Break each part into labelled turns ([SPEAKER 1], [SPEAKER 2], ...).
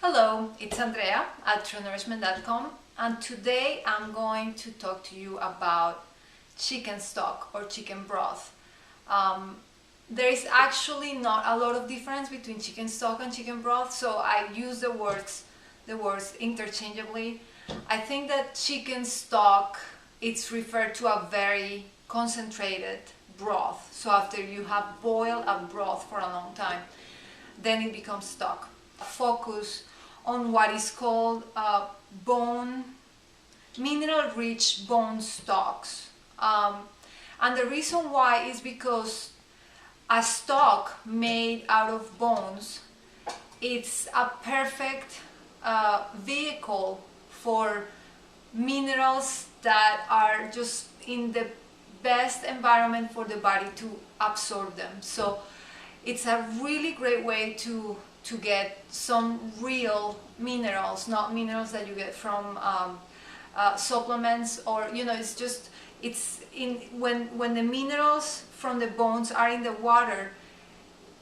[SPEAKER 1] Hello, it's Andrea at truenourishment.com, and today I'm going to talk to you about chicken stock or chicken broth. There is actually not a lot of difference between chicken stock and chicken broth, so I use the words interchangeably. I think that chicken stock, it's referred to a very concentrated broth. So after you have boiled a broth for a long time, then it becomes stock. Focus on what is called mineral-rich bone stocks. And the reason why is because a stock made out of bones, it's a perfect vehicle for minerals that are just in the best environment for the body to absorb them. So it's a really great way to get some real minerals, not minerals that you get from supplements, or when the minerals from the bones are in the water,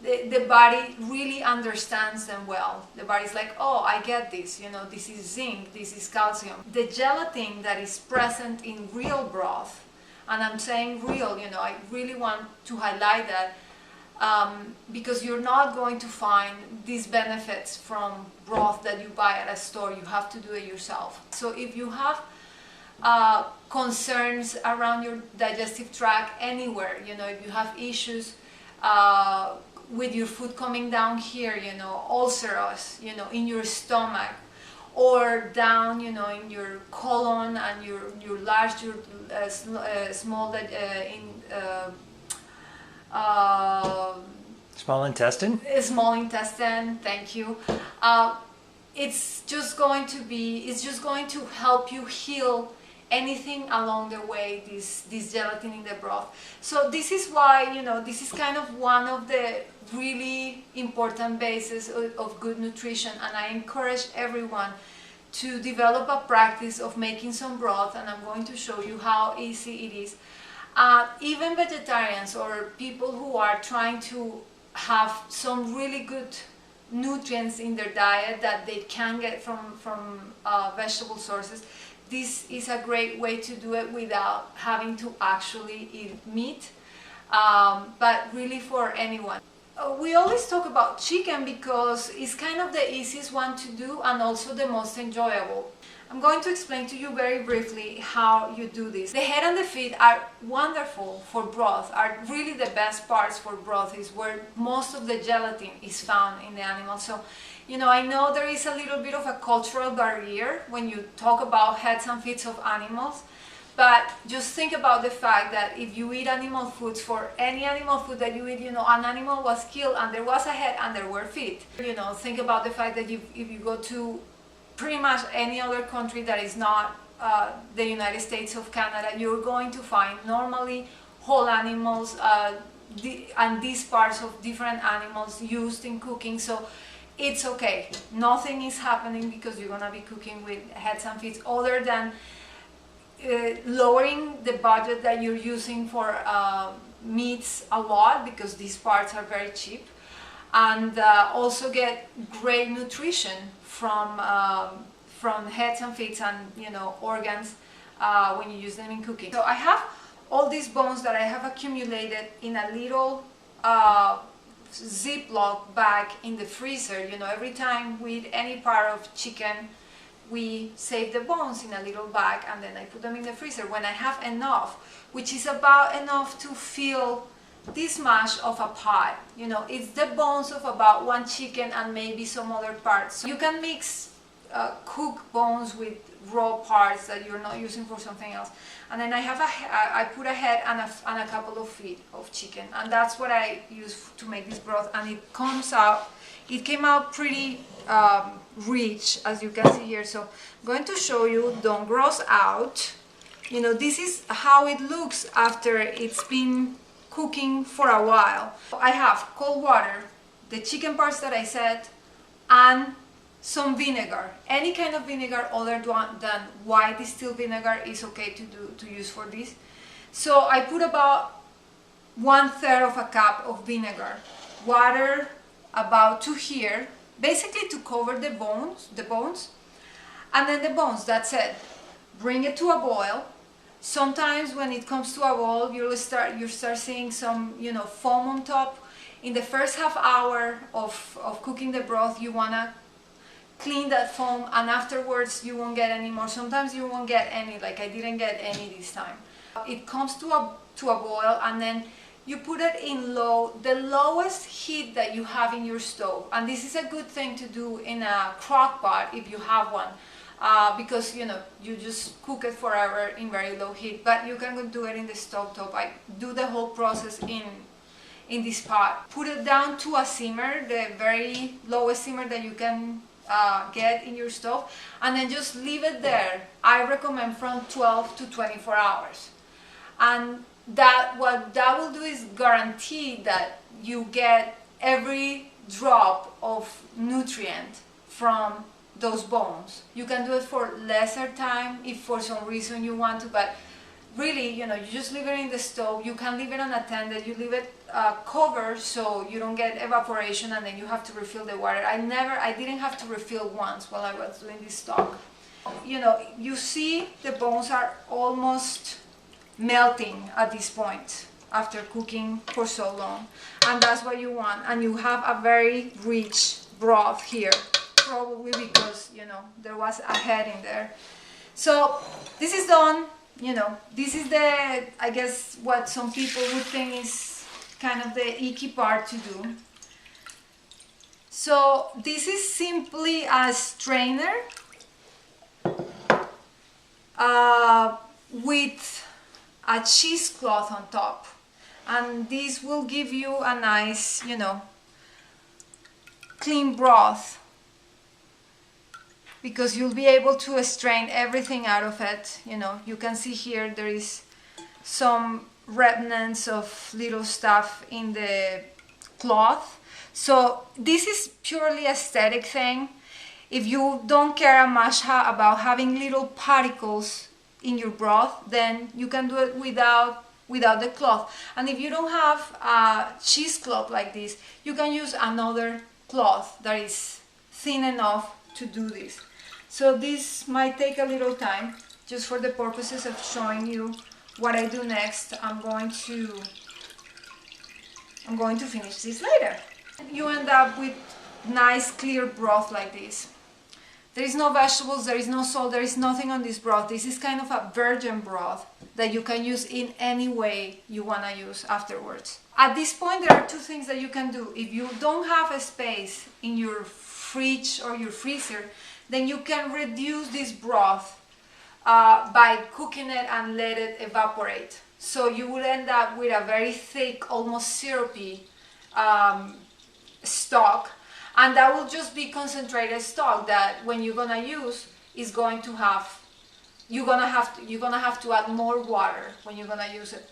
[SPEAKER 1] the body really understands them well. The body's like, oh, I get this, this is zinc, this is calcium. The gelatin that is present in real broth, and I'm saying real, I really want to highlight that, because you're not going to find these benefits from broth that you buy at a store. You have to do it yourself. So if you have concerns around your digestive tract anywhere, if you have issues with your food coming down here, ulcerous, in your stomach, or down, in your colon and your large, small,
[SPEAKER 2] small intestine?
[SPEAKER 1] Small intestine, thank you. It's just going to help you heal anything along the way, this gelatin in the broth. So this is why, this is kind of one of the really important bases of good nutrition, and I encourage everyone to develop a practice of making some broth, and I'm going to show you how easy it is. Even vegetarians or people who are trying to have some really good nutrients in their diet that they can get from vegetable sources, this is a great way to do it without having to actually eat meat, but really for anyone. We always talk about chicken because it's kind of the easiest one to do and also the most enjoyable. I'm going to explain to you very briefly how you do this. The head and the feet are wonderful for broth, are really the best parts for broth, is where most of the gelatin is found in the animal. So, I know there is a little bit of a cultural barrier when you talk about heads and feet of animals, but just think about the fact that if you eat animal foods, for any animal food that you eat, an animal was killed and there was a head and there were feet. Think about the fact that if you go to pretty much any other country that is not the United States of Canada, you're going to find normally whole animals and these parts of different animals used in cooking. So it's okay. Nothing is happening because you're going to be cooking with heads and feet, other than lowering the budget that you're using for meats a lot, because these parts are very cheap, and also get great nutrition from heads and feet and organs when you use them in cooking. So I have all these bones that I have accumulated in a little Ziploc bag in the freezer. Every time we eat any part of chicken, we save the bones in a little bag and then I put them in the freezer when I have enough, which is about enough to fill this much of a pot. It's the bones of about one chicken and maybe some other parts. So you can mix cooked bones with raw parts that you're not using for something else. And then I put a head and a couple of feet of chicken, and that's what I use to make this broth. And it came out pretty rich, as you can see here. So I'm going to show you, don't gross out. This is how it looks after it's been cooking for a while. I have cold water, the chicken parts that I said, and some vinegar. Any kind of vinegar other than white distilled vinegar is okay to use for this. So I put about 1/3 of a cup of vinegar, water about to here, basically to cover the bones, and then the bones, that's it. Bring it to a boil. Sometimes when it comes to a boil, you start seeing some, you know, foam on top. In the first half hour of cooking the broth, you wanna clean that foam, and afterwards you won't get any more. Sometimes you won't get any, like I didn't get any this time. It comes to a boil, and then you put it in the lowest heat that you have in your stove. And this is a good thing to do in a crock pot if you have one. Because you know, you just cook it forever in very low heat, but you can do it in the stove top. I do the whole process in this pot. Put it down to a simmer, the very lowest simmer that you can get in your stove, and then just leave it there. I recommend from 12 to 24 hours. And what that will do is guarantee that you get every drop of nutrient from those bones. You can do it for lesser time if for some reason you want to, but really, you know, you just leave it in the stove. You can leave it unattended. You leave it covered so you don't get evaporation, and then you have to refill the water. I didn't have to refill once while I was doing this stock. You know, you see the bones are almost melting at this point after cooking for so long, and that's what you want. And you have a very rich broth here, probably because, you know, there was a head in there. So this is done. You know, this is the, I guess, what some people would think is kind of the icky part to do. So this is simply a strainer with a cheesecloth on top, and this will give you a nice, you know, clean broth, because you'll be able to strain everything out of it. You know, you can see here there is some remnants of little stuff in the cloth. So this is purely aesthetic thing. If you don't care much about having little particles in your broth, then you can do it without the cloth. And if you don't have a cheesecloth like this, you can use another cloth that is thin enough to do this. So this might take a little time, just for the purposes of showing you what I do next. I'm going to finish this later. You end up with nice clear broth like this. There is no vegetables, there is no salt, there is nothing on this broth. This is kind of a virgin broth that you can use in any way you want to use afterwards. At this point, there are two things that you can do. If you don't have a space in your fridge or your freezer, then you can reduce this broth by cooking it and let it evaporate. So you will end up with a very thick, almost syrupy stock, and that will just be concentrated stock that when you're gonna use is going to have, you're gonna have to add more water when you're gonna use it.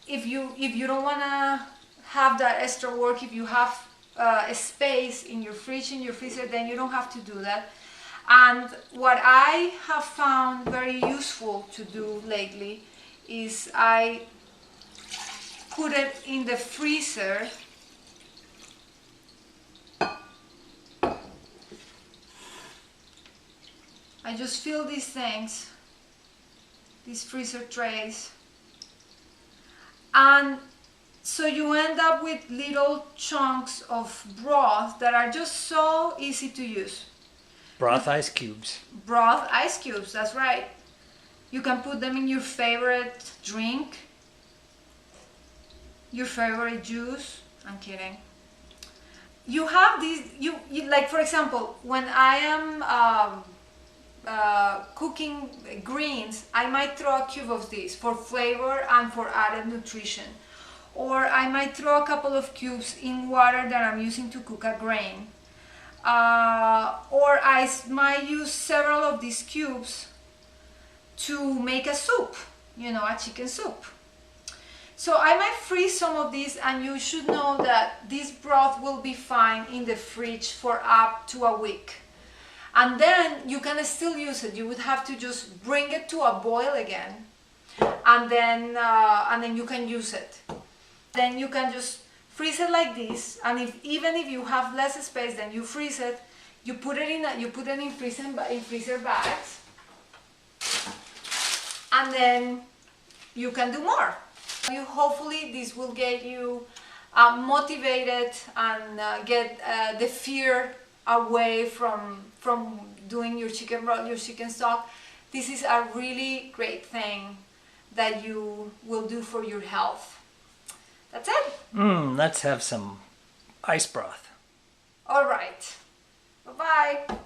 [SPEAKER 1] If you don't wanna have that extra work, if you have a space in your fridge, in your freezer, then you don't have to do that. And what I have found very useful to do lately is I put it in the freezer. I just fill these things, these freezer trays, and so you end up with little chunks of broth that are just so easy to use.
[SPEAKER 2] Broth ice cubes.
[SPEAKER 1] Broth ice cubes, that's right. You can put them in your favorite drink, your favorite juice. I'm kidding. You have these, you like, for example, when I am cooking greens, I might throw a cube of this for flavor and for added nutrition. Or I might throw a couple of cubes in water that I'm using to cook a grain. Or I might use several of these cubes to make a soup, you know, a chicken soup. So I might freeze some of these, and you should know that this broth will be fine in the fridge for up to a week. And then you can still use it. You would have to just bring it to a boil again, and then you can use it. Then you can just freeze it like this, and even if you have less space, then you freeze it, You put it in freezer bags, and then you can do more. Hopefully this will get you motivated and get the fear away from doing your chicken broth, your chicken stock. This is a really great thing that you will do for your health. That's it.
[SPEAKER 2] Let's have some ice broth.
[SPEAKER 1] All right. Bye-bye.